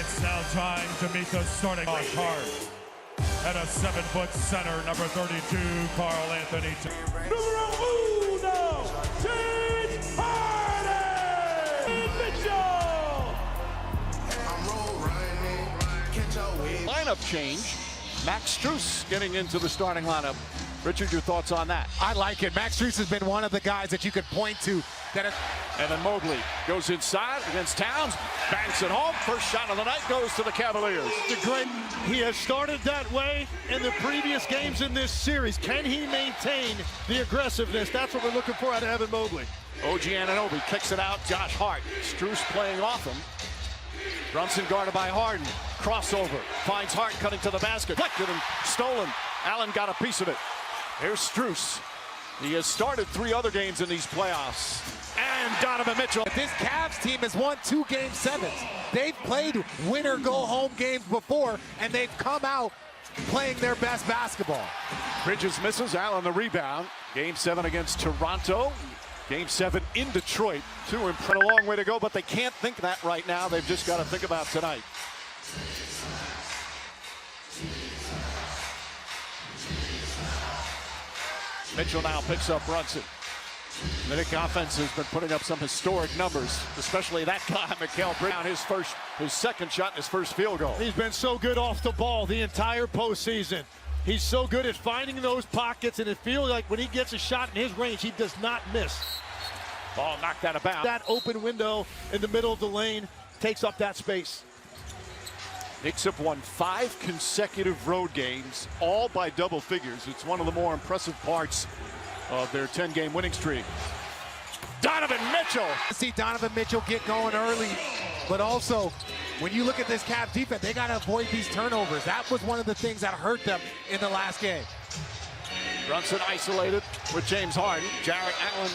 It's now time to meet the starting card. At a 7-foot center, number 32, Carl Anthony. Numero uno, James Harden! Mitchell! Lineup change. Max Strus getting into the starting lineup. Richard, your thoughts on that? I like it. Max Strus has been one of the guys that you could point to. And then Mobley goes inside against Towns, banks it home. First shot of the night goes to the Cavaliers. He has started that way in the previous games in this series. Can he maintain the aggressiveness? That's what we're looking for out of Evan Mobley. OG Anunoby kicks it out. Josh Hart. Strus playing off him. Brunson guarded by Harden. Crossover. Finds Hart cutting to the basket. Deflected and stolen. Allen got a piece of it. Here's Strus. He has started 3 other games in these playoffs. And Donovan Mitchell. This Cavs team has won 2 Game 7s. They've played winner-go-home games before, and they've come out playing their best basketball. Bridges misses. Allen the rebound. Game 7 against Toronto. Game 7 in Detroit. 2 and a long way to go, but they can't think that right now. They've just got to think about tonight. Mitchell now picks up Brunson. The Knicks offense has been putting up some historic numbers, especially that guy, Mikal Bridges, his second shot and his first field goal. He's been so good off the ball the entire postseason. He's so good at finding those pockets, and it feels like when he gets a shot in his range, he does not miss. Ball knocked out of bounds. That open window in the middle of the lane takes up that space. Knicks have won 5 consecutive road games, all by double figures. It's one of the more impressive parts of their 10-game winning streak. Donovan Mitchell! See Donovan Mitchell get going early, but also when you look at this Cavs defense, they got to avoid these turnovers. That was one of the things that hurt them in the last game. Brunson isolated with James Harden. Jarrett Allen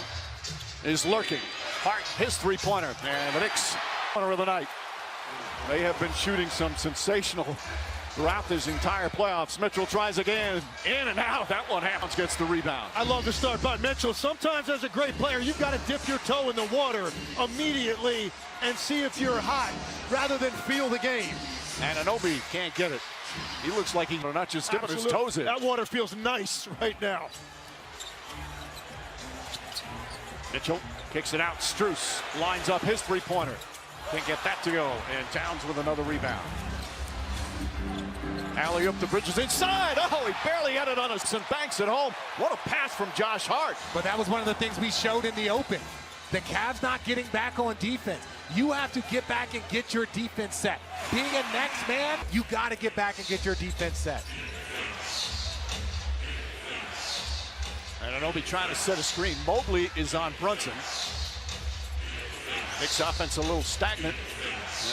is lurking. Hart, his three-pointer, and the Knicks corner of the night. They have been shooting some sensational throughout this entire playoffs. Mitchell tries again, in and out. That one happens, gets the rebound. I love the start by Mitchell. Sometimes as a great player, you've got to dip your toe in the water immediately and see if you're hot rather than feel the game. And Anunoby can't get it. He looks like he's not just dipping his toes in. That water feels nice right now. Mitchell kicks it out. Strus lines up his three-pointer. Can't get that to go. And Towns with another rebound. Alley up to Bridges inside. Oh, he barely had it on us and banks it home. What a pass from Josh Hart. But that was one of the things we showed in the open. The Cavs not getting back on defense. You have to get back and get your defense set. Being a next man, you got to get back and get your defense set. And Anunoby trying to set a screen. Mobley is on Brunson. Knicks offense a little stagnant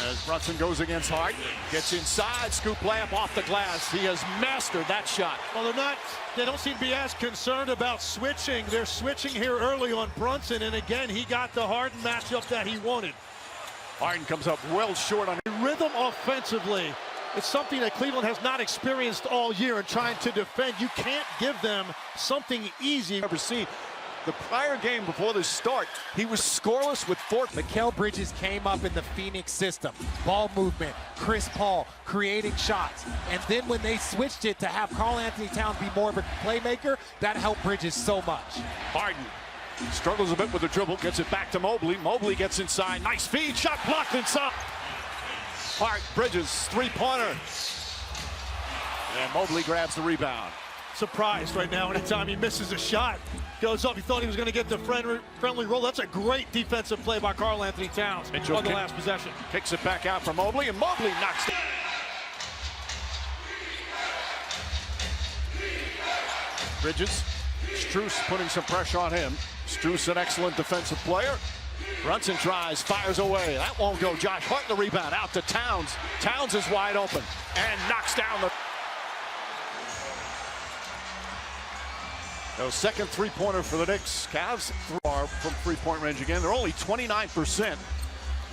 as Brunson goes against Hart. Gets inside, scoop layup off the glass. He has mastered that shot. Well, they don't seem to be as concerned about switching. They're switching here early on Brunson, and again, he got the Harden matchup that he wanted. Harden comes up well short on rhythm offensively. It's something that Cleveland has not experienced all year in trying to defend. You can't give them something easy. Ever seen. The prior game before the start, he was scoreless with 4. Mikal Bridges came up in the Phoenix system. Ball movement, Chris Paul creating shots. And then when they switched it to have Karl Anthony Towns be more of a playmaker, that helped Bridges so much. Harden struggles a bit with the dribble, gets it back to Mobley. Mobley gets inside, nice feed, shot blocked inside. Hart, Bridges, three-pointer. And Mobley grabs the rebound. Surprised right now anytime he misses a shot. Goes up, he thought he was going to get the friendly roll. That's a great defensive play by Karl Anthony Towns on the last possession. Kicks it back out for Mobley, and Mobley knocks it. Bridges, Strus putting some pressure on him. Strus, an excellent defensive player. Brunson tries, fires away. That won't go. Josh Hart the rebound out to Towns. Towns is wide open and knocks down the... So second three-pointer for the Knicks. Cavs from three-point range again. They're only 29%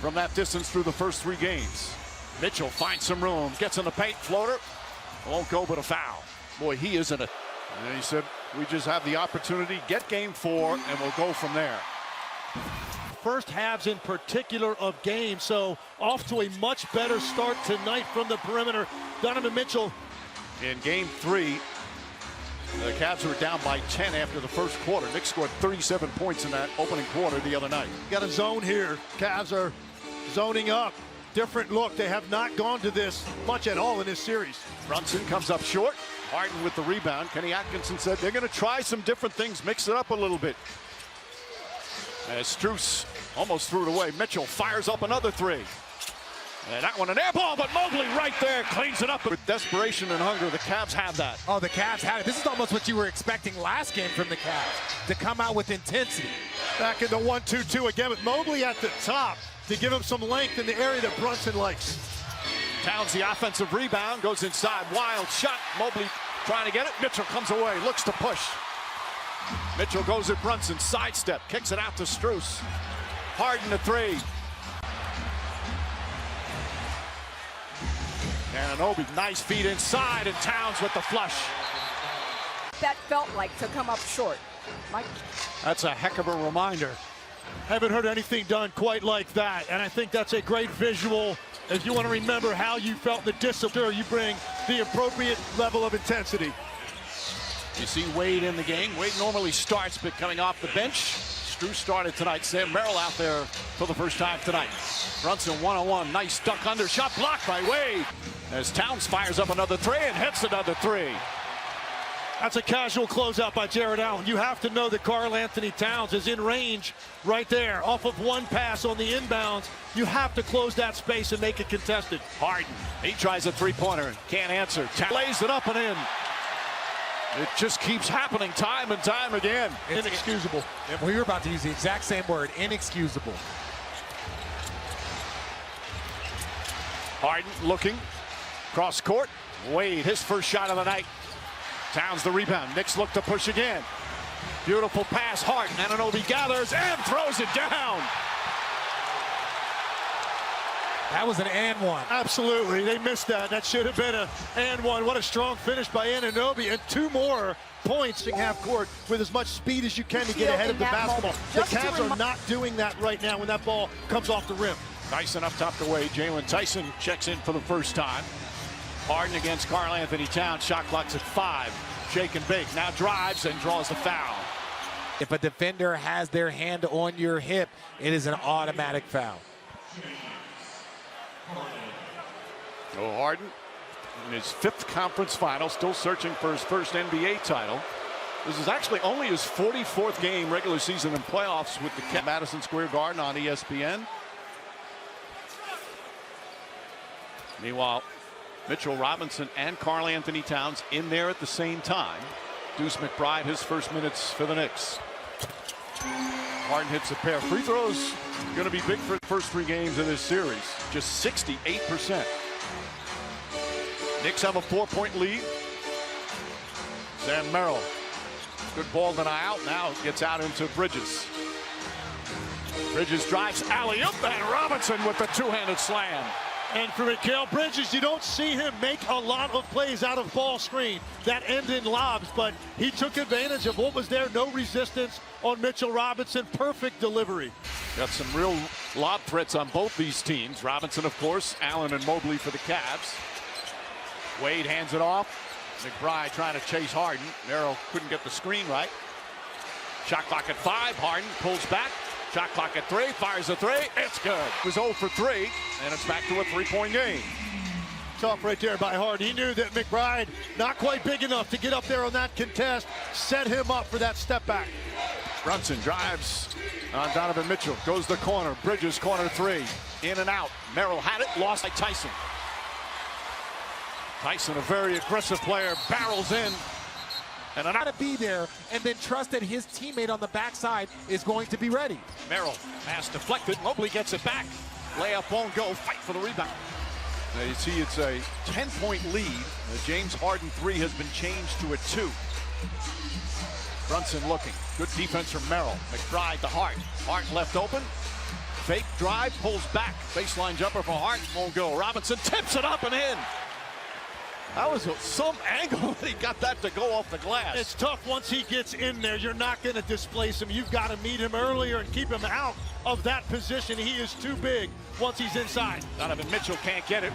from that distance through the first 3 games. Mitchell finds some room, gets in the paint, floater. Won't go, but a foul. Boy, he isn't a... And he said, we just have the opportunity, get game 4, and we'll go from there. first halves in particular of games. So off to a much better start tonight from the perimeter. Donovan Mitchell. In game 3, the Cavs were down by 10 after the first quarter. Knicks scored 37 points in that opening quarter the other night. Got a zone here. Cavs are zoning up. Different look. They have not gone to this much at all in this series. Brunson comes up short. Harden with the rebound. Kenny Atkinson said they're going to try some different things, mix it up a little bit. As Strus almost threw it away. Mitchell fires up another three. And that one an air ball, but Mobley right there cleans it up. With desperation and hunger, the Cavs have that. Oh, the Cavs had it. This is almost what you were expecting last game from the Cavs, to come out with intensity. Back in the 1-2-2 again with Mobley at the top to give him some length in the area that Brunson likes. Towns the offensive rebound, goes inside, wild shot. Mobley trying to get it. Mitchell comes away, looks to push. Mitchell goes at Brunson, sidestep, kicks it out to Strus. Harden the three. Anunoby, nice feed inside, and Towns with the flush. That felt like to come up short. Mike? That's a heck of a reminder. Haven't heard anything done quite like that, and I think that's a great visual. If you want to remember how you felt the discipline, you bring the appropriate level of intensity. You see Wade in the game. Wade normally starts, but coming off the bench. Strus started tonight. Sam Merrill out there for the first time tonight. Brunson one-on-one, nice duck under, shot blocked by Wade. As Towns fires up another three and hits another three. That's a casual closeout by Jared Allen. You have to know that Karl Anthony Towns is in range right there. Off of one pass on the inbounds, you have to close that space and make it contested. Harden, he tries a three-pointer, can't answer. Lays it up and in. It just keeps happening time and time again. It's inexcusable. We were about to use the exact same word, inexcusable. Harden looking, cross court. Wade, his first shot of the night. Towns the rebound. Knicks look to push again. Beautiful pass. Harden. Anunoby gathers and throws it down. That was an and one. Absolutely. They missed that. That should have been a and one. What a strong finish by Anunoby. And 2 more points in half court with as much speed as you can to get ahead of the basketball. The Cavs are not doing that right now when that ball comes off the rim. Tyson up top the way. Jalen Tyson checks in for the first time. Harden against Karl Anthony Towns. Shot clock's at 5. Shake and bake. Now drives and draws the foul. If a defender has their hand on your hip, it is an automatic foul. So Harden in his 5th conference final, still searching for his first NBA title. This is actually only his 44th game regular season and playoffs with the Madison Square Garden on ESPN. Meanwhile, Mitchell Robinson and Karl Anthony Towns in there at the same time. Deuce McBride, his first minutes for the Knicks. Harden hits a pair of free throws. Going to be big for the first 3 games of this series. Just 68%. Knicks have a 4-point lead. Sam Merrill. Good ball denial. Now gets out into Bridges. Bridges drives alley-oop, and Robinson with the 2-handed slam. And for Mikal Bridges, you don't see him make a lot of plays out of ball screen that end in lobs, but he took advantage of what was there. No resistance on Mitchell Robinson. Perfect delivery. Got some real lob threats on both these teams. Robinson, of course, Allen and Mobley for the Cavs. Wade hands it off. McBride trying to chase Harden. Merrill couldn't get the screen right. Shot clock at 5. Harden pulls back. Shot clock at 3, fires a 3, it's good. It was 0 for 3, and it's back to a 3-point game. Tough right there by Harden. He knew that McBride, not quite big enough to get up there on that contest, set him up for that step back. Brunson drives on Donovan Mitchell, goes the corner, Bridges corner 3, in and out. Merrill had it, lost by Tyson. Tyson, a very aggressive player, barrels in. And Got to be there and then trust that his teammate on the backside is going to be ready. Merrill, pass deflected. Mobley gets it back. Layup won't go. Fight for the rebound. Now you see it's a 10-point lead. The James Harden 3 has been changed to a 2. Brunson looking. Good defense from Merrill. McBride to Hart. Hart left open. Fake drive, pulls back. Baseline jumper for Hart. Won't go. Robinson tips it up and in. That was some angle that he got that to go off the glass. It's tough once he gets in there. You're not going to displace him. You've got to meet him earlier and keep him out of that position. He is too big once he's inside. Donovan Mitchell can't get it.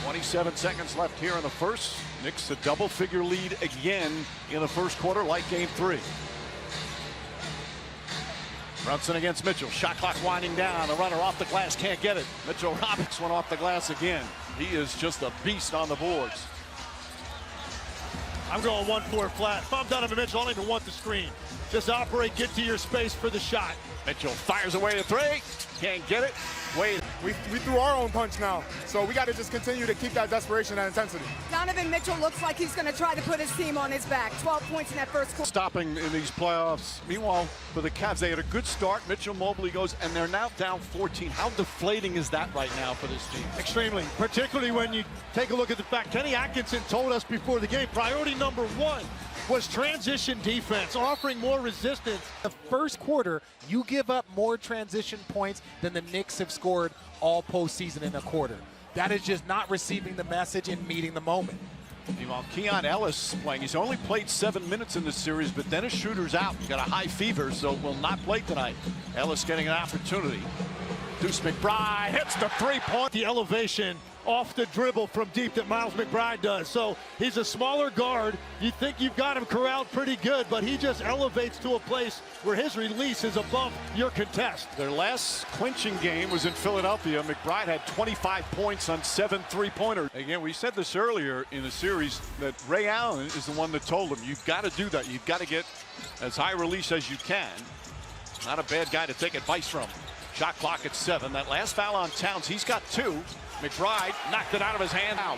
27 seconds left here in the first. Knicks a double-figure lead again in the first quarter, like game 3. Brunson against Mitchell. Shot clock winding down. The runner off the glass can't get it. Mitchell Roberts went off the glass again. He is just a beast on the boards. I'm going 1-4 flat. If I'm Donovan Mitchell, I don't even want the screen. Just operate, get to your space for the shot. Mitchell fires away a 3. Can't get it. Wade. We threw our own punch now, so we got to just continue to keep that desperation and intensity. Donovan Mitchell looks like he's going to try to put his team on his back. 12 points in that first quarter. Stopping in these playoffs. Meanwhile, for the Cavs, they had a good start. Mitchell Mobley goes, and they're now down 14. How deflating is that right now for this team? Extremely, particularly when you take a look at the fact Kenny Atkinson told us before the game, priority number 1 was transition defense, offering more resistance. The first quarter, you give up more transition points than the Knicks have scored all postseason in a quarter. That is just not receiving the message and meeting the moment. Meanwhile, Keon Ellis playing. He's only played 7 minutes in this series, but Dennis Schroeder's out. He's got a high fever, so will not play tonight. Ellis getting an opportunity. Deuce McBride hits the 3-point. The elevation off the dribble from deep that Miles McBride does. So he's a smaller guard. You think you've got him corralled pretty good, but he just elevates to a place where his release is above your contest. Their last clinching game was in Philadelphia. McBride had 25 points on 7 3-pointers. Again, we said this earlier in the series that Ray Allen is the one that told him, you've got to do that. You've got to get as high release as you can. Not a bad guy to take advice from. Shot clock at 7. That last foul on Towns, he's got 2. McBride knocked it out of his hand. Out.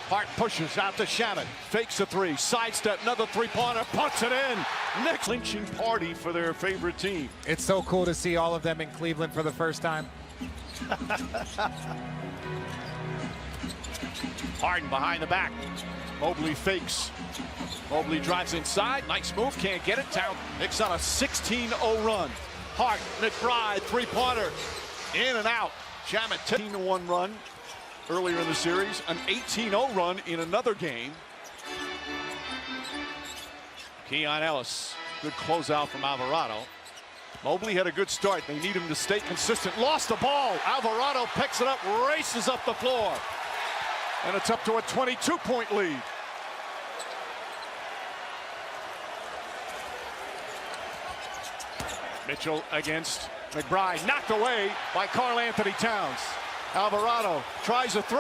Hart pushes out to Shannon. Fakes a 3. Sidestep, another 3-pointer. Puts it in. Knicks clinching party for their favorite team. It's so cool to see all of them in Cleveland for the first time. Harden behind the back. Mobley fakes. Mobley drives inside. Nice move. Can't get it. Town. Knicks on a 16-0 run. Hart, McBride, 3-pointer. In and out. Shamet 10-1 run earlier in the series. An 18-0 run in another game. Keon Ellis. Good closeout from Alvarado. Mobley had a good start. They need him to stay consistent. Lost the ball. Alvarado picks it up, races up the floor. And it's up to a 22-point lead. Mitchell against McBride, knocked away by Karl Anthony Towns. Alvarado tries a 3.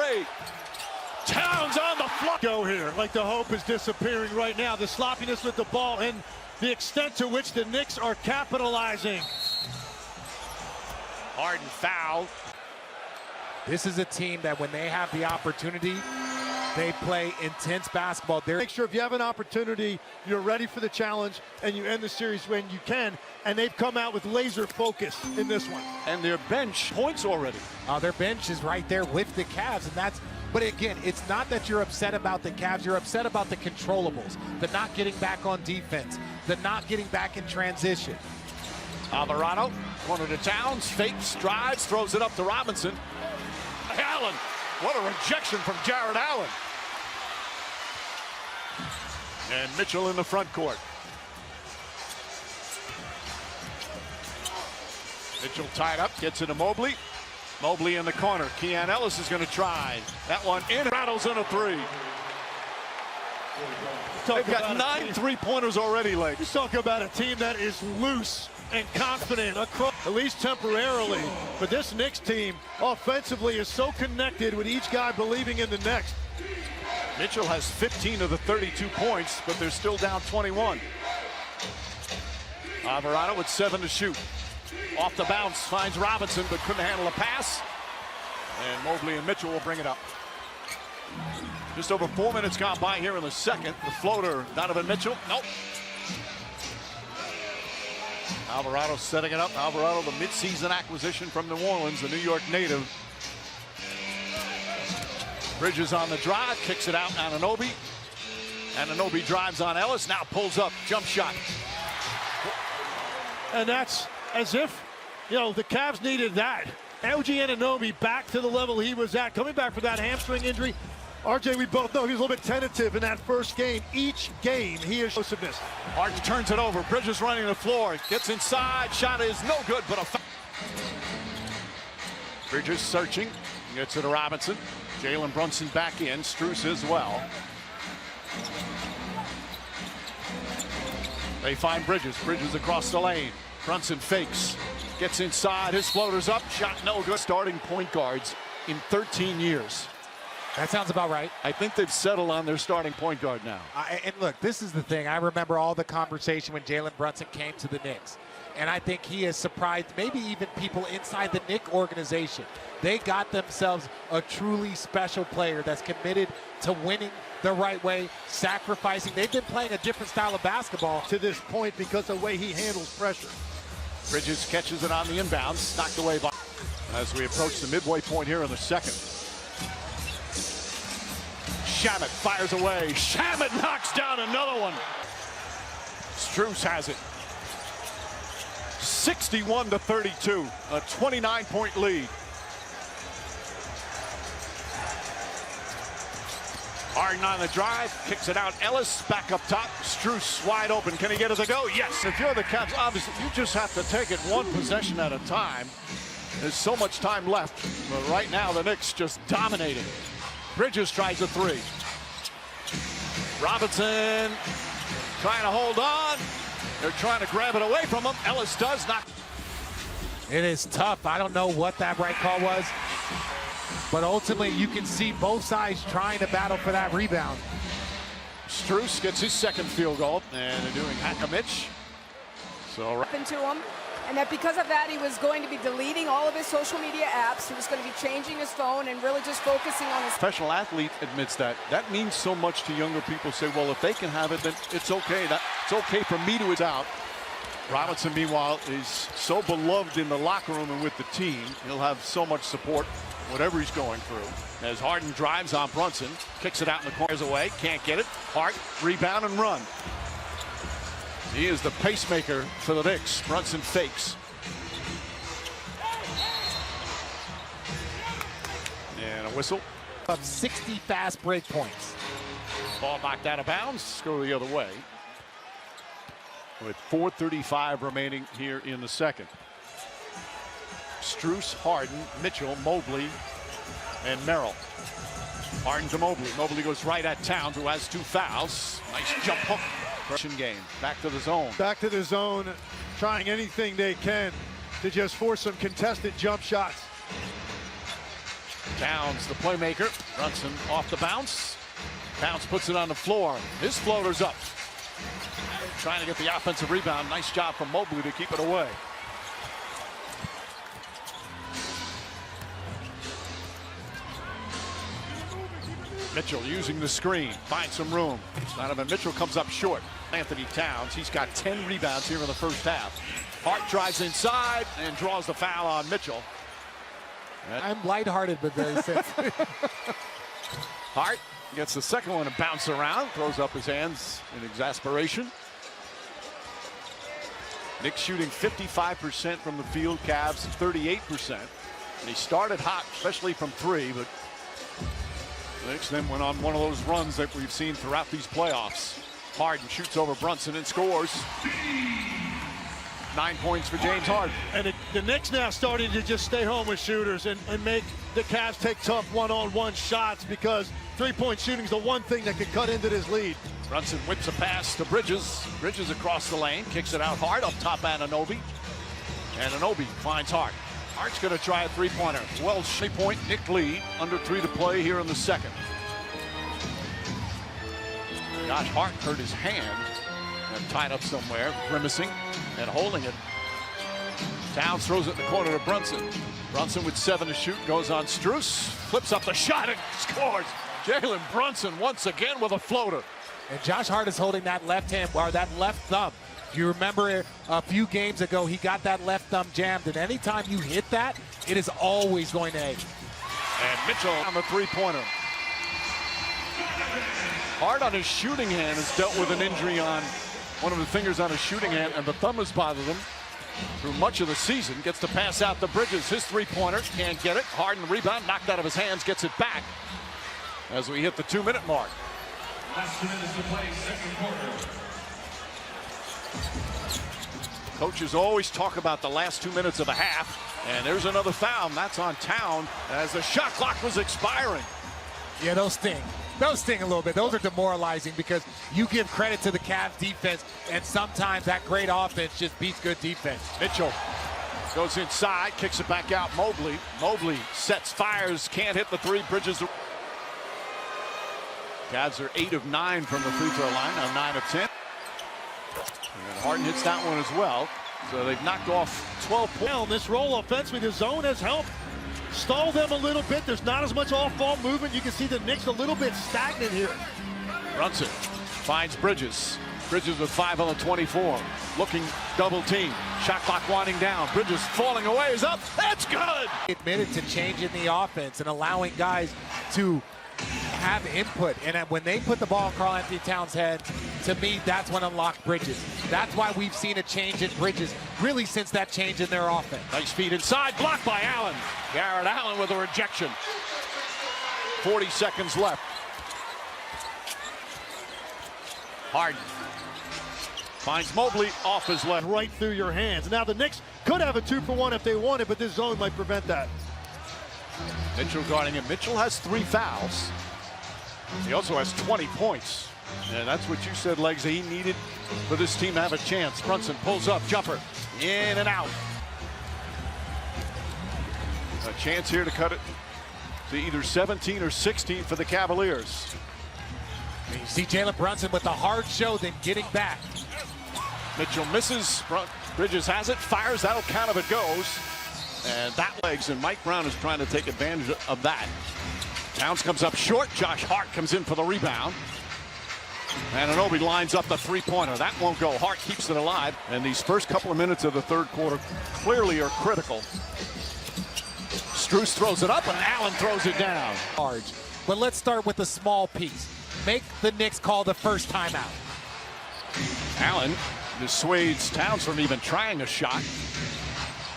Towns on the floor. Go here, like the hope is disappearing right now. The sloppiness with the ball and the extent to which the Knicks are capitalizing. Harden fouled. This is a team that when they have the opportunity, they play intense basketball. Make sure if you have an opportunity, you're ready for the challenge, and you end the series when you can. And they've come out with laser focus in this one. And their bench points already. Their bench is right there with the Cavs, and that's. But again, it's not that you're upset about the Cavs. You're upset about the controllables, the not getting back on defense, the not getting back in transition. Alvarado, corner to Towns, fakes, drives, throws it up to Robinson. Allen, what a rejection from Jared Allen. And Mitchell in the front court. Mitchell tied up, gets it to Mobley. Mobley in the corner. Keon Ellis is going to try. That one in, rattles in a 3. They've got 9 3-pointers already, Lake. Let's talk about a team that is loose and confident, across, at least temporarily. But this Knicks team offensively is so connected with each guy believing in the next. Mitchell has 15 of the 32 points, but they're still down 21. Alvarado with 7 to shoot. Off the bounce, finds Robinson, but couldn't handle a pass. And Mobley and Mitchell will bring it up. Just over 4 minutes gone by here in the second. The floater, Donovan Mitchell. Nope. Alvarado setting it up. Alvarado, the midseason acquisition from New Orleans, the New York native. Bridges on the drive, kicks it out. Anunoby. Anunoby drives on Ellis, now pulls up, jump shot. And that's as if, you know, the Cavs needed that OG Anunoby back to the level he was at, coming back from that hamstring injury. RJ, we both know he was a little bit tentative in that first game. Each game, he is explosiveness. Harden turns it over. Bridges running the floor. Gets inside. Shot is no good, but a foul. Bridges searching. Gets it to Robinson. Jalen Brunson back in. Strus as well. They find Bridges. Bridges across the lane. Brunson fakes. Gets inside. His floater's up. Shot no good. Starting point guards in 13 years. That sounds about right. I think they've settled on their starting point guard now. And look, this is the thing. I remember all the conversation when Jalen Brunson came to the Knicks. And I think he has surprised maybe even people inside the Knicks organization. They got themselves a truly special player that's committed to winning the right way, sacrificing. They've been playing a different style of basketball To this point because of the way he handles pressure. Bridges catches it on the inbounds, knocked away by as we approach the midway point here in the second. Shamet fires away. Shamet knocks down another one. Strus has it. 61-32, a 29-point lead. Harden on the drive, kicks it out. Ellis back up top. Strus wide open. Can he get it to go? Yes. If you're the Cavs, obviously you just have to take it one possession at a time. There's so much time left. But right now the Knicks just dominating. Bridges tries a three. Robinson trying to hold on. They're trying to grab it away from him. Ellis does not. It is tough. I don't know what that right call was. But ultimately, you can see both sides trying to battle for that rebound. Strus gets his second field goal, and they're doing Hakamich. So Happened to him, and that because of that, he was going to be deleting all of his social media apps. He was going to be changing his phone and really just focusing on his. professional athlete admits that. That means so much to younger people. Say, well, if they can have it, then it's okay. It's okay for me to. It's out. Robinson, meanwhile, is so beloved in the locker room and with the team. He'll have so much support, whatever he's going through. As Harden drives on Brunson, kicks it out in the corners away, can't get it. Hart, rebound and run. He is the pacemaker for the Knicks. Brunson fakes. And a whistle. Of 60 fast break points. Ball knocked out of bounds. Go the other way. With 4:35 remaining here in the second. Strus, Harden, Mitchell, Mobley, and Merrill. Harden to Mobley. Mobley goes right at Towns, who has two fouls. Nice jump hook. Russian game. Back to the zone. Back to the zone, trying anything they can to just force some contested jump shots. Towns, the playmaker. Brunson off the bounce. Towns puts it on the floor. His floater's up. Trying to get the offensive rebound. Nice job from Mobley to keep it away. Mitchell using the screen, finds some room. Donovan Mitchell comes up short. Anthony Towns, he's got 10 rebounds here in the first half. Hart drives inside and draws the foul on Mitchell. I'm lighthearted, but very sensitive. Hart gets the second one to bounce around, throws up his hands in exasperation. Knicks shooting 55% from the field, Cavs 38%. They started hot, especially from three, but the Knicks then went on one of those runs that we've seen throughout these playoffs. Harden shoots over Brunson and scores. 9 points for James Harden. And the Knicks now starting to just stay home with shooters and make the Cavs take tough one-on-one shots, because three-point shooting is the one thing that can cut into this lead. Brunson whips a pass to Bridges. Bridges across the lane, kicks it out hard up top. Anunoby. Anunoby finds Hart. Hart's going to try a three-pointer. Well, 3-point Knick lead, under 3 to play here in the second. Josh Hart hurt his hand and tied up somewhere, grimacing and holding it. Towns throws it in the corner to Brunson. Brunson with 7 to shoot, goes on Strus, flips up the shot and scores. Jalen Brunson once again with a floater. And Josh Hart is holding that left hand, or that left thumb. If you remember a few games ago, he got that left thumb jammed, and anytime you hit that, it is always going to ache. And Mitchell on the three-pointer. Hart on his shooting hand has dealt with an injury on one of the fingers on his shooting hand, and the thumb has bothered him. through much of the season. Gets to pass out to Bridges. His three-pointer, can't get it. Harden rebound, knocked out of his hands, gets it back as we hit the 2-minute mark. Last 2 minutes to play, second quarter. Coaches always talk about the last 2 minutes of a half, and there's another foul, and that's on Town as the shot clock was expiring. Yeah, those sting. Those sting a little bit. Those are demoralizing because you give credit to the Cavs defense, and sometimes that great offense just beats good defense. Mitchell goes inside, kicks it back out. Mobley. Mobley sets, fires, can't hit the three. Bridges. Cavs are 8 of 9 from the free throw line, now 9 of 10. And Harden hits that one as well. So they've knocked off 12 points. Well, this roll offensively, the zone has helped stall them a little bit. There's not as much off-ball movement. You can see the Knicks a little bit stagnant here. Brunson finds Bridges. Bridges with 5 on the 24. Looking double team. Shot clock winding down. Bridges falling away is up. That's good. Admitted to changing the offense and allowing guys to have input, and when they put the ball in Karl-Anthony Towns' head, to me, that's what unlocked Bridges. That's why we've seen a change in Bridges, really since that change in their offense. Nice feed inside, blocked by Allen. Garrett Allen with a rejection. 40 seconds left. Harden finds Mobley off his left. Right through your hands. Now the Knicks could have a 2-for-1 if they wanted, but this zone might prevent that. Mitchell guarding him. Mitchell has 3 fouls. He also has 20 points. And that's what you said, Legs, that he needed for this team to have a chance. Brunson pulls up, jumper, in and out. A chance here to cut it to either 17 or 16 for the Cavaliers. You see Jalen Brunson with the hard show, then getting back. Mitchell misses. Bridges has it, fires, that'll count if it goes. And that Legs, and Mike Brown is trying to take advantage of that. Towns comes up short. Josh Hart comes in for the rebound. Anunoby lines up the three-pointer. That won't go. Hart keeps it alive. And these first couple of minutes of the third quarter clearly are critical. Strus throws it up, and Allen throws it down. Large. But let's start with a small piece. Make the Knicks call the first timeout. Allen dissuades Towns from even trying a shot.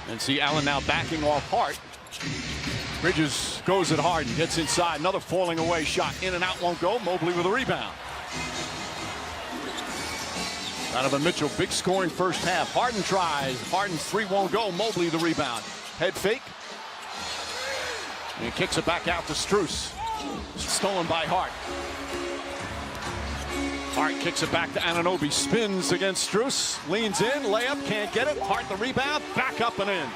And see Allen now backing off Hart. Bridges goes at Harden, gets inside, another falling away shot, in and out, won't go. Mobley with a rebound. Donovan Mitchell, big scoring first half. Harden tries, Harden's 3 won't go. Mobley the rebound. Head fake. And kicks it back out to Strus. Stolen by Hart. Hart kicks it back to Anunoby, spins against Strus, leans in, layup, can't get it. Hart the rebound, back up and in.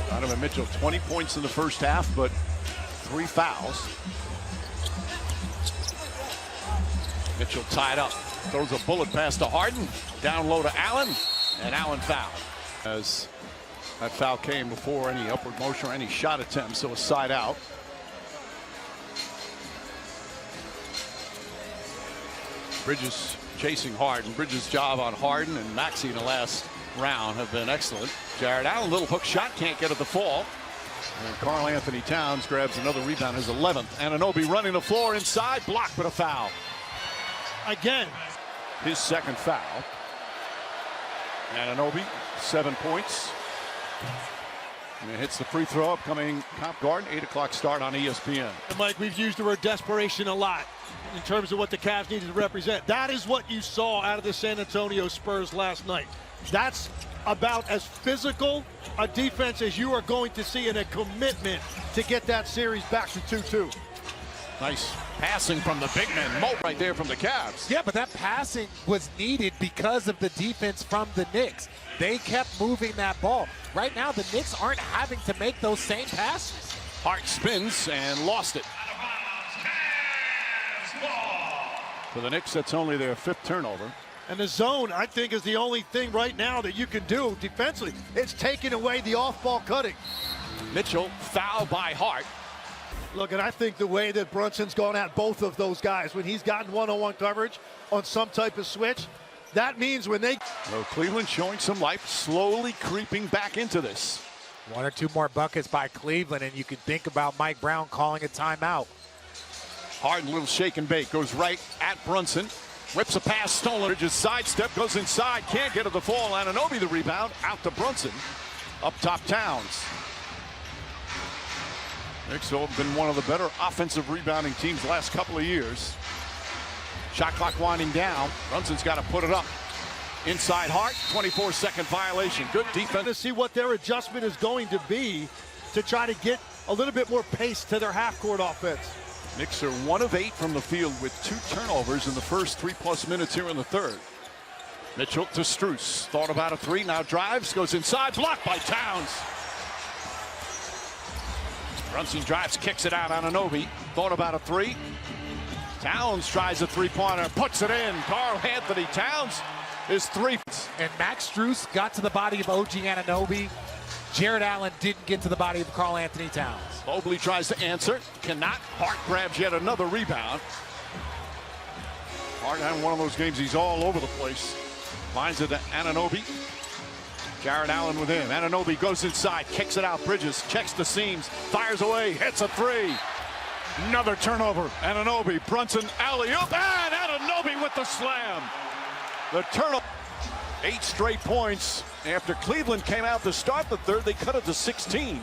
Donovan Mitchell, 20 points in the first half, but 3 fouls. Mitchell tied up, throws a bullet pass to Harden, down low to Allen, and Allen fouled. As that foul came before any upward motion or any shot attempt, so a side out. Bridges chasing Harden. Bridges' job on Harden and Maxey in the last round have been excellent. Jarrett Allen, little hook shot, can't get it to fall. And Karl-Anthony Towns grabs another rebound, his 11th. Anunoby running the floor inside, blocked, but a foul. Again. His second foul. Anunoby, 7 points. And it hits the free throw, upcoming Comp Garden, 8 o'clock start on ESPN. And Mike, we've used the word desperation a lot in terms of what the Cavs needed to represent. That is what you saw out of the San Antonio Spurs last night. That's about as physical a defense as you are going to see, and a commitment to get that series back to 2-2. Nice passing from the big man, Mo, right there from the Cavs. Yeah, but that passing was needed because of the defense from the Knicks. They kept moving that ball. Right now, the Knicks aren't having to make those same passes. Hart spins and lost it. For the Knicks, that's only their 5th turnover. And the zone, I think, is the only thing right now that you can do defensively. It's taking away the off-ball cutting. Mitchell fouled by Hart. Look, and I think the way that Brunson's gone at both of those guys, when he's gotten one-on-one coverage on some type of switch, that means when they... So Cleveland showing some life, slowly creeping back into this. 1 or 2 more buckets by Cleveland, and you can think about Mike Brown calling a timeout. Harden, little shake and bake, goes right at Brunson. Whips a pass, stolen. Bridges sidestep, goes inside, can't get to the fall. Anunoby the rebound, out to Brunson. Up top, Towns. Knicks have been one of the better offensive rebounding teams the last couple of years. Shot clock winding down. Brunson's got to put it up. Inside Hart, 24-second violation. Good defense. To see what their adjustment is going to be to try to get a little bit more pace to their half-court offense. Knicks are 1 of 8 from the field with 2 turnovers in the first 3+ minutes here in the third. Mitchell to Strus. Thought about a 3, now drives, goes inside, blocked by Towns. Brunson drives, kicks it out. Anunoby. Thought about a 3. Towns tries a 3-pointer, puts it in. Karl Anthony Towns is 3. And Max Strus got to the body of OG Anunoby. Jared Allen didn't get to the body of Karl Anthony Towns. Mobley tries to answer, cannot. Hart grabs yet another rebound. Hart having one of those games, he's all over the place. Finds it to Anunoby. Jared Allen with him. Anunoby goes inside, kicks it out. Bridges checks the seams, fires away, hits a 3. Another turnover. Anunoby, Brunson, alley-oop, and Anunoby with the slam. The turnover. 8 straight points. After Cleveland came out to start the third, they cut it to 16.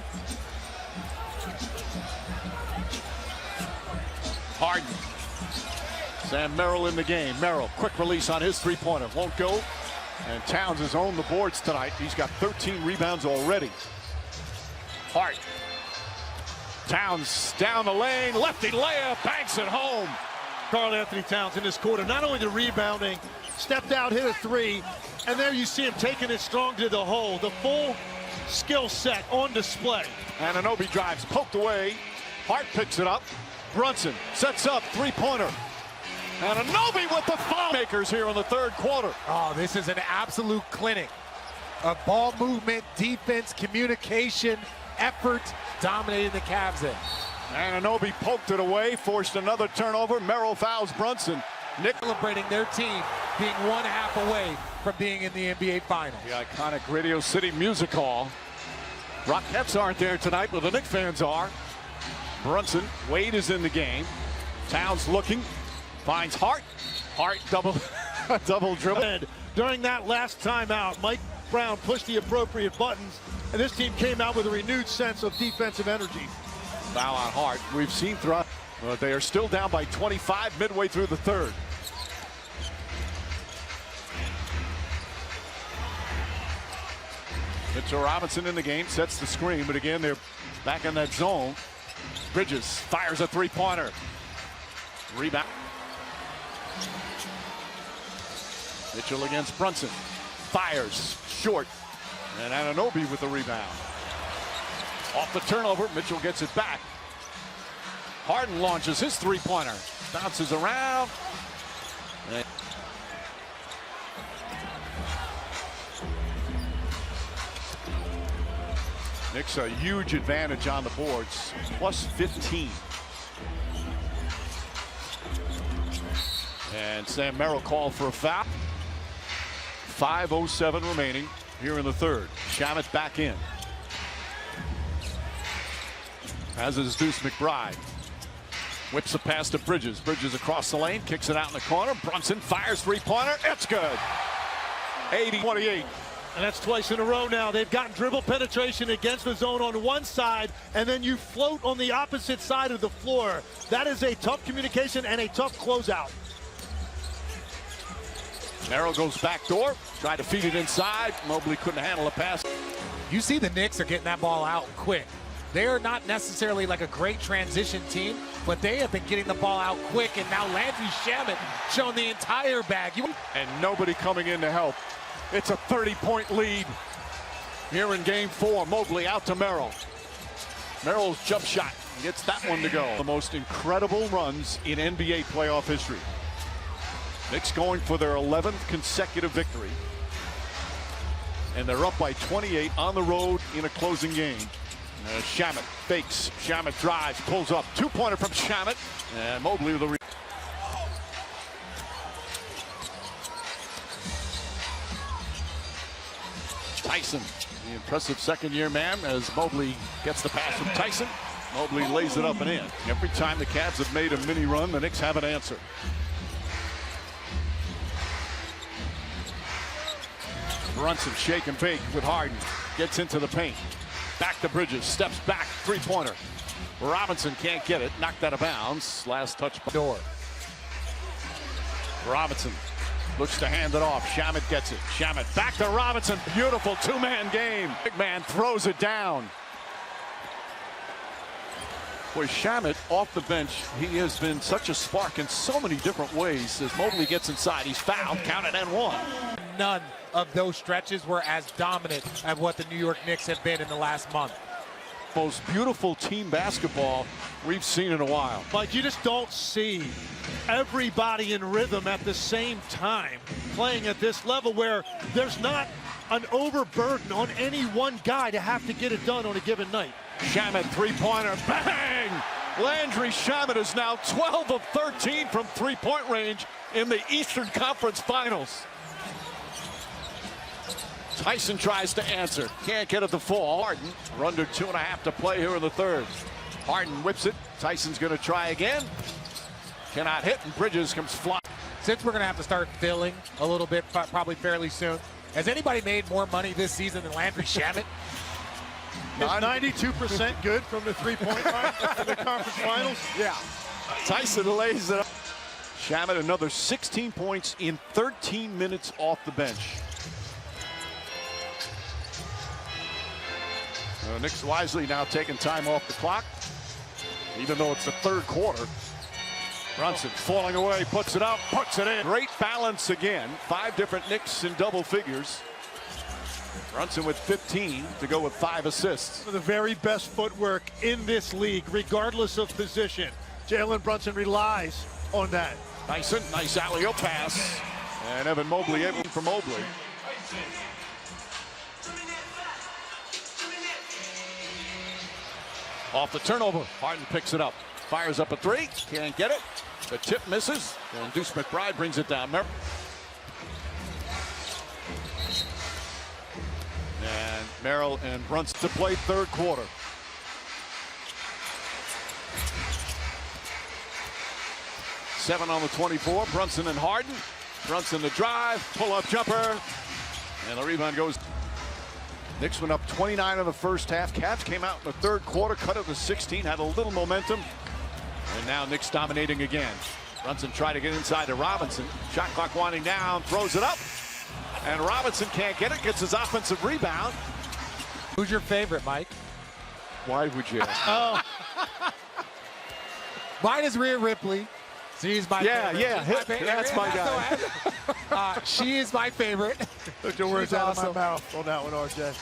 Harden. Sam Merrill in the game. Merrill, quick release on his 3-pointer. Won't go. And Towns has owned the boards tonight. He's got 13 rebounds already. Hart. Towns down the lane. Lefty layup. Banks it home. Karl Anthony Towns in this quarter, not only the rebounding, stepped out, hit a 3, and there you see him taking it strong to the hole. The full skill set on display. Anunoby drives, poked away. Hart picks it up. Brunson sets up, 3-pointer. Anunoby with the foul makers here in the third quarter. Oh, this is an absolute clinic of ball movement, defense, communication, effort, dominating the Cavs in. Anunoby poked it away, forced another turnover. Merrill fouls Brunson. Nick Celebrating their team being 1/2 away from being in the NBA Finals. The iconic Radio City Music Hall. Rockettes aren't there tonight, but the Knicks fans are. Brunson, Wade is in the game. Towns looking, finds Hart. Hart double dribble. During that last timeout, Mike Brown pushed the appropriate buttons, and this team came out with a renewed sense of defensive energy. Foul on Hart. We've seen throughout, but they are still down by 25 midway through the third. Mitchell Robinson in the game, sets the screen, but again, they're back in that zone. Bridges fires a 3-pointer. Rebound. Mitchell against Brunson. Fires short. And Anunoby with the rebound. Off the turnover, Mitchell gets it back. Harden launches his 3-pointer. Bounces around. Knicks a huge advantage on the boards. Plus 15. And Sam Merrill called for a foul. 5:07 remaining here in the third. Shamet back in. As is Deuce McBride. Whips a pass to Bridges. Bridges across the lane, kicks it out in the corner. Brunson fires 3-pointer. It's good. 80-28. And that's twice in a row now. They've gotten dribble penetration against the zone on one side, and then you float on the opposite side of the floor. That is a tough communication and a tough closeout. Merrill goes back door, tried to feed it inside. Mobley couldn't handle the pass. You see the Knicks are getting that ball out quick. They are not necessarily like a great transition team, but they have been getting the ball out quick, and now Landry Shamet showing the entire bag. And nobody coming in to help. It's a 30-point lead here in game 4. Mobley out to Merrill. Merrill's jump shot gets that one to go. The most incredible runs in NBA playoff history. Knicks going for their 11th consecutive victory. And they're up by 28 on the road in a closing game. Shamet fakes. Shamet drives, pulls up. 2-pointer from Shamet. And Mobley with the Tyson, the impressive second-year man, as Mobley gets the pass from Tyson. Mobley lays it up and in. Every time the Cavs have made a mini run, the Knicks have an answer. Brunson shake and bake with Harden. Gets into the paint. Back to Bridges. Steps back. Three-pointer. Robinson can't get it. Knocked out of bounds. Last touch. Door. Robinson looks to hand it off. Shamet gets it. Shamet back to Robinson. Beautiful two-man game. Big man throws it down. Boy, Shamet off the bench. He has been such a spark in so many different ways. As Mobley gets inside, he's fouled. Counted and one. None of those stretches were as dominant as what the New York Knicks have been in the last month. Most beautiful team basketball we've seen in a while. Mike, you just don't see everybody in rhythm at the same time playing at this level where there's not an overburden on any one guy to have to get it done on a given night. Shamet three-pointer, bang! Landry Shamet is now 12 of 13 from three-point range in the Eastern Conference Finals. Tyson tries to answer, can't get it to fall. Harden, under 2.5 to play here in the third. Harden whips it, Tyson's gonna try again. Cannot hit, and Bridges comes flying. Since we're gonna have to start filling a little bit, probably fairly soon, has anybody made more money this season than Landry Shamet? Is 92% good from the three-point line in the conference finals? Yeah. Tyson lays it up. Shamet another 16 points in 13 minutes off the bench. Knicks wisely now taking time off the clock, even though it's the third quarter. Brunson falling away, puts it up, puts it in. Great balance again. 5 different Knicks in double figures. Brunson with 15 to go with 5 assists. The very best footwork in this league, regardless of position. Jalen Brunson relies on that. Tyson, nice alley-oop pass. And Evan Mobley able for Mobley. Off the turnover, Harden picks it up. Fires up a three, can't get it. The tip misses, and Deuce McBride brings it down. And Merrill and Brunson to play third quarter. Seven on the 24, Brunson and Harden. Brunson the drive, pull-up jumper, and the rebound goes. Knicks went up 29 in the first half. Cavs came out in the third quarter, cut it to 16, had a little momentum. And now Knicks dominating again. Brunson tried to get inside to Robinson. Shot clock winding down, throws it up. And Robinson can't get it, gets his offensive rebound. Who's your favorite, Mike? Why would you ask? Oh. Mine is Rhea Ripley. She's my favorite. That's my guy. She is my favorite. Took your words out of my mouth on that one, RJ.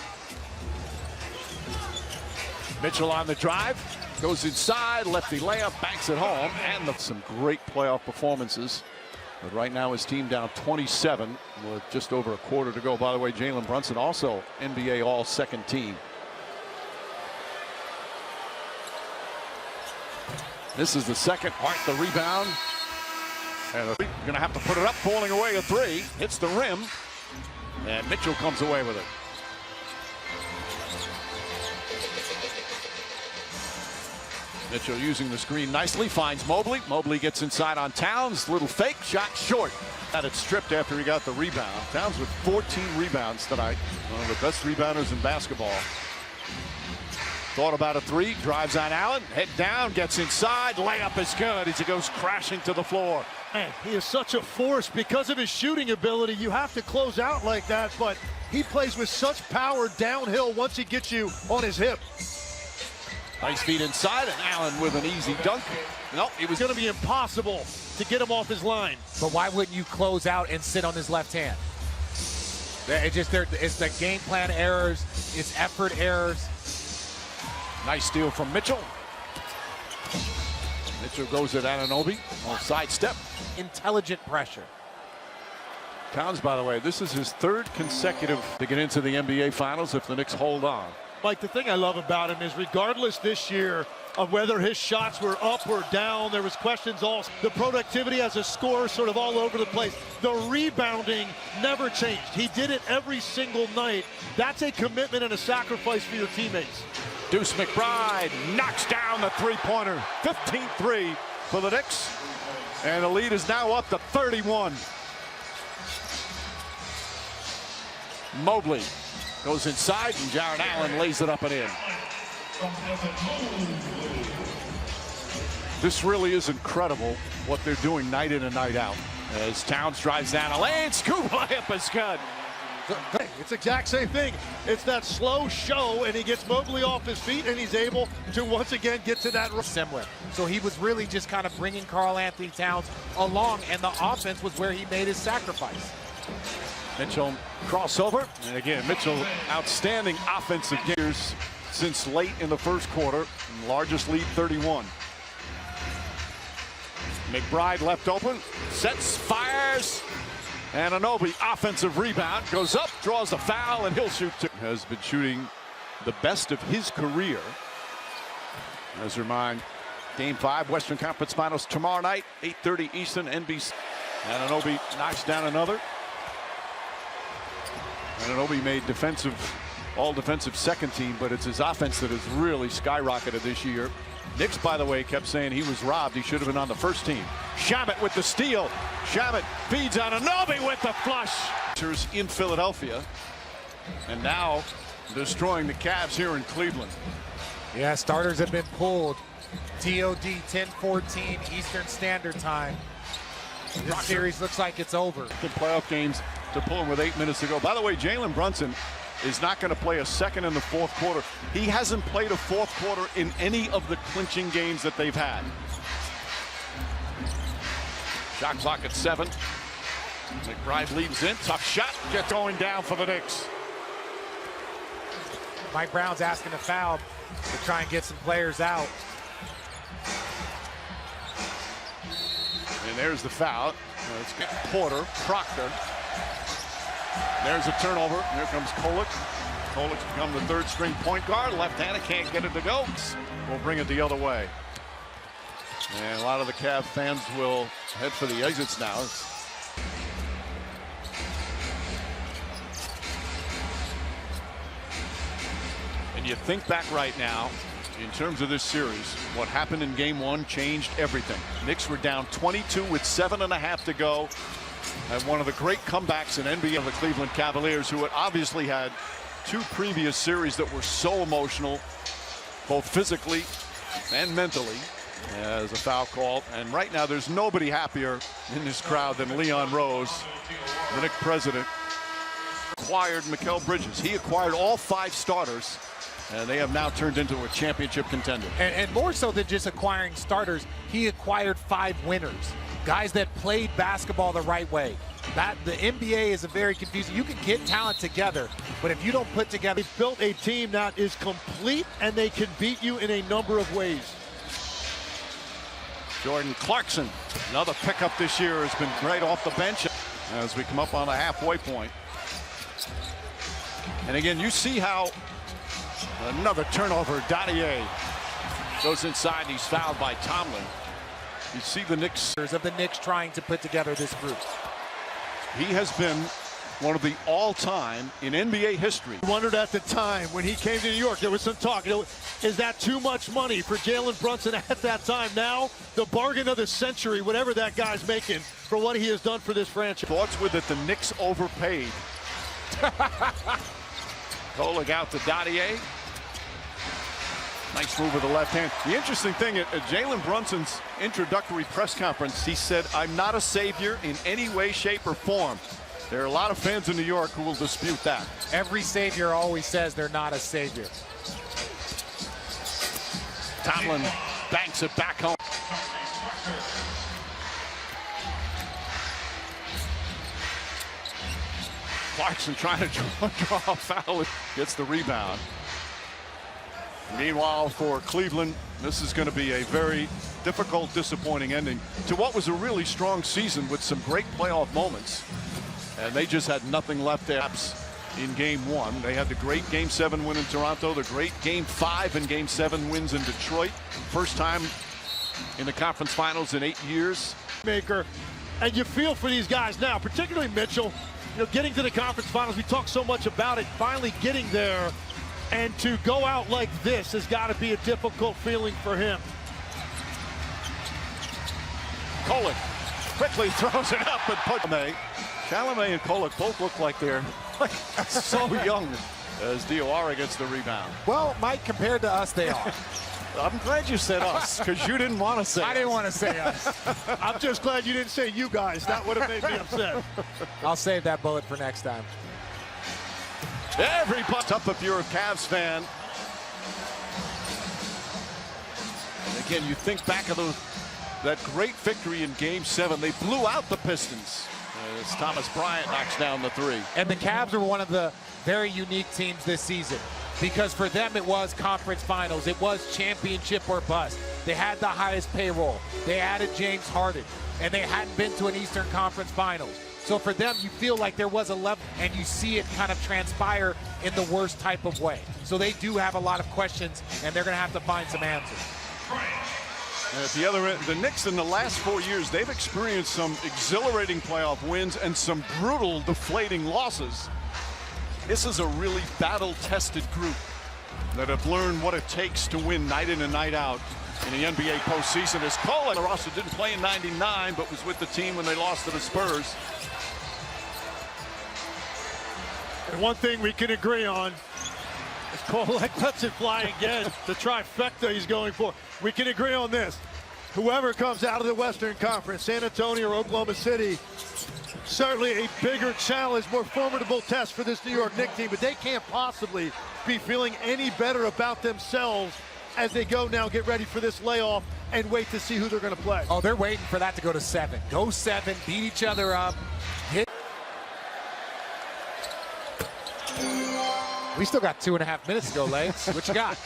Mitchell on the drive, goes inside, lefty layup, banks it home, and some great playoff performances. But right now his team down 27 with just over a quarter to go. By the way, Jalen Brunson also NBA All-Second team. This is the second. Hart the rebound. And they're going to have to put it up, falling away a three. Hits the rim. And Mitchell comes away with it. Mitchell using the screen nicely, finds Mobley. Mobley gets inside on Towns. Little fake shot short. Had it stripped after he got the rebound. Towns with 14 rebounds tonight. One of the best rebounders in basketball. Thought about a three, drives on Allen, head down, gets inside, layup is good as he goes crashing to the floor. Man, he is such a force because of his shooting ability. You have to close out like that, but he plays with such power downhill once he gets you on his hip. Nice feed inside, and Allen with an easy dunk. Nope, it was going to be impossible to get him off his line. But why wouldn't you close out and sit on his left hand? It's the game plan errors, it's effort errors. Nice steal from Mitchell. Mitchell goes at Anunoby on sidestep. Intelligent pressure. Towns, by the way, this is his third consecutive to get into the NBA Finals if the Knicks hold on. Mike, the thing I love about him is regardless this year of whether his shots were up or down, there was questions also. The productivity as a scorer sort of all over the place. The rebounding never changed. He did it every single night. That's a commitment and a sacrifice for your teammates. Deuce McBride knocks down the three-pointer. 15-3 for the Knicks. And the lead is now up to 31. Mobley goes inside, and Jarrett Allen lays it up and in. This really is incredible what they're doing night in and night out. As Towns drives down a lane, scoop layup is good. It's the exact same thing. It's that slow show, and he gets Mobley off his feet, and he's able to once again get to that. Similar. So he was really just kind of bringing Karl Anthony Towns along, and the offense was where he made his sacrifice. Mitchell crossover, and again, Mitchell outstanding offensive gears since late in the first quarter. Largest lead, 31. McBride left open, sets, fires, and Anunoby offensive rebound, goes up, draws a foul, and he'll shoot two. Has been shooting the best of his career. As a reminder, Game 5, Western Conference Finals tomorrow night, 8:30 Eastern, NBC. And Anunoby knocks down another. And Anunoby made all defensive second team, but it's his offense that has really skyrocketed this year. Knicks, by the way, kept saying he was robbed. He should have been on the first team. Shamet with the steal. Shamet feeds on Anunoby with the flush. In Philadelphia, and now destroying the Cavs here in Cleveland. Yeah, starters have been pulled. TOD 10-14 Eastern Standard Time. This series looks like it's over. The playoff games to pull him with 8 minutes to go. By the way, Jalen Brunson is not going to play a second in the fourth quarter. He hasn't played a fourth quarter in any of the clinching games that they've had. Shot clock at 7. McBride leads in. Tough shot. Get going down for the Knicks. Mike Brown's asking a foul to try and get some players out. And there's the foul. Let's get Porter, Proctor. There's a turnover. Here comes Kolek. Kolek's become the third string point guard. Left-handed, can't get it to go. We'll bring it the other way. And a lot of the Cavs fans will head for the exits now. And you think back right now, in terms of this series, what happened in Game 1 changed everything. Knicks were down 22 with 7.5 to go. And one of the great comebacks in NBA of the Cleveland Cavaliers, who had obviously had 2 previous series that were so emotional, both physically and mentally, as a foul call. And right now there's nobody happier in this crowd than Leon Rose, the Knicks president. Acquired Mikal Bridges. He acquired all 5 starters, and they have now turned into a championship contender. And more so than just acquiring starters, he acquired 5 winners. Guys that played basketball the right way. The NBA is a very confusing. You can get talent together, but if you don't put together. They've built a team that is complete, and they can beat you in a number of ways. Jordan Clarkson, another pickup this year, has been great off the bench as we come up on the halfway point. And again, you see how another turnover. Dadier goes inside. He's fouled by Tomlin. You see the Knicks of the Knicks trying to put together this group. He has been one of the all-time in NBA history. Wondered at the time when he came to New York, there was some talk. Is that too much money for Jalen Brunson at that time? Now, the bargain of the century, whatever that guy's making for what he has done for this franchise. Thoughts were that the Knicks overpaid. Kolek out to Dadier. Nice move with the left hand. The interesting thing at Jalen Brunson's introductory press conference, he said, "I'm not a savior in any way, shape, or form." There are a lot of fans in New York who will dispute that. Every savior always says they're not a savior. Tomlin banks it back home. Clarkson trying to draw a foul. Gets the rebound. Meanwhile, for Cleveland, this is going to be a very difficult, disappointing ending to what was a really strong season with some great playoff moments. And they just had nothing left in Game 1. They had the great Game 7 win in Toronto, the great Game 5 and Game 7 wins in Detroit. First time in the conference finals in 8 years. Maker, and you feel for these guys now, particularly Mitchell. You know, getting to the conference finals, we talk so much about it, finally getting there. And to go out like this has got to be a difficult feeling for him. Kolek quickly throws it up and Chalamet and Kolek both look like they're like so young as Diawara gets the rebound. Well, Mike, compared to us, they are. I'm glad you said us, because you didn't want to say I didn't want to say us. I'm just glad you didn't say you guys. That would have made me upset. I'll save that bullet for next time. Everybody tough if you're a Cavs fan. And again, you think back of that great victory in Game 7. They blew out the Pistons as Thomas Bryant knocks down the three. And the Cavs are one of the very unique teams this season, because for them it was conference finals. It was championship or bust. They had the highest payroll. They added James Harden, and they hadn't been to an Eastern Conference Finals. So for them, you feel like there was a level, and you see it kind of transpire in the worst type of way. So they do have a lot of questions, and they're going to have to find some answers. And at the other end, the Knicks in the last 4 years, they've experienced some exhilarating playoff wins and some brutal, deflating losses. This is a really battle-tested group that have learned what it takes to win night in and night out in the NBA postseason. As Cole and the roster didn't play in '99, but was with the team when they lost to the Spurs. And one thing we can agree on is Kolek lets it fly again. The trifecta he's going for. We can agree on this. Whoever comes out of the Western Conference, San Antonio or Oklahoma City, certainly a bigger challenge, more formidable test for this New York Knicks team, but they can't possibly be feeling any better about themselves as they go now get ready for this layoff and wait to see who they're going to play. Oh, they're waiting for that to go to 7. Go 7, beat each other up, hit. We still got 2.5 minutes to go, Lance. What you got?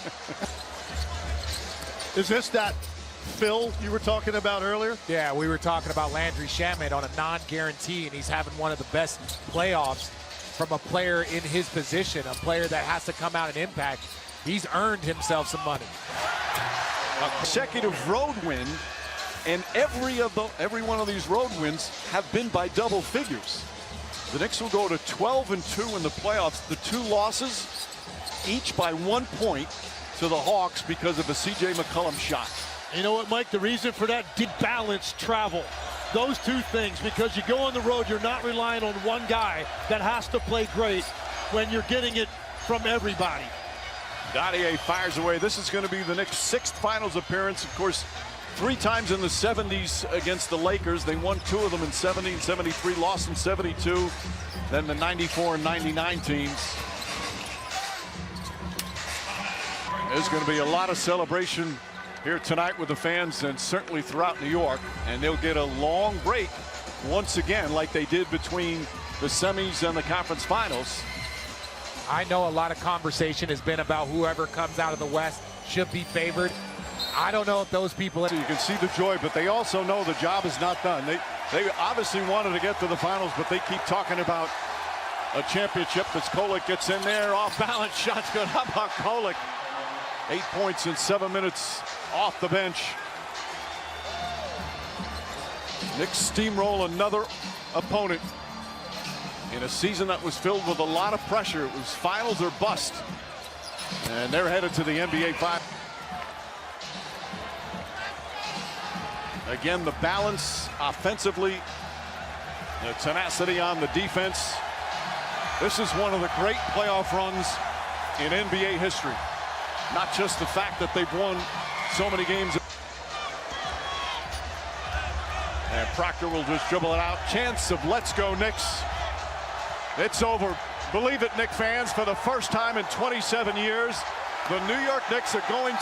Is this that Phil you were talking about earlier? Yeah, we were talking about Landry Shamet on a non-guarantee, and he's having one of the best playoffs from a player in his position, a player that has to come out and impact. He's earned himself some money. A consecutive road win, and every one of these road wins have been by double figures. The Knicks will go to 12-2 in the playoffs. The 2 losses, each by 1 point to the Hawks because of a C.J. McCollum shot. You know what, Mike? The reason for that, balanced travel. Those 2 things, because you go on the road, you're not relying on one guy that has to play great when you're getting it from everybody. Gaudier fires away. This is going to be the Knicks' 6th finals appearance. Of course, 3 times in the 70s against the Lakers. They won 2 of them in 70 and 73, lost in 72. Then the 94 and 99 teams. There's going to be a lot of celebration here tonight with the fans and certainly throughout New York. And they'll get a long break once again like they did between the semis and the conference finals. I know a lot of conversation has been about whoever comes out of the West should be favored. I don't know if those people... So you can see the joy, but they also know the job is not done. They obviously wanted to get to the finals, but they keep talking about a championship. As Kolek gets in there, off balance, shots good. How about Kolek? 8 points in 7 minutes off the bench. Knicks steamroll another opponent in a season that was filled with a lot of pressure. It was finals or bust. And they're headed to the NBA Finals. Again, the balance offensively, the tenacity on the defense. This is one of the great playoff runs in NBA history. Not just the fact that they've won so many games. And Proctor will just dribble it out. Chance of let's go Knicks. It's over. Believe it, Knicks fans, for the first time in 27 years, the New York Knicks are going to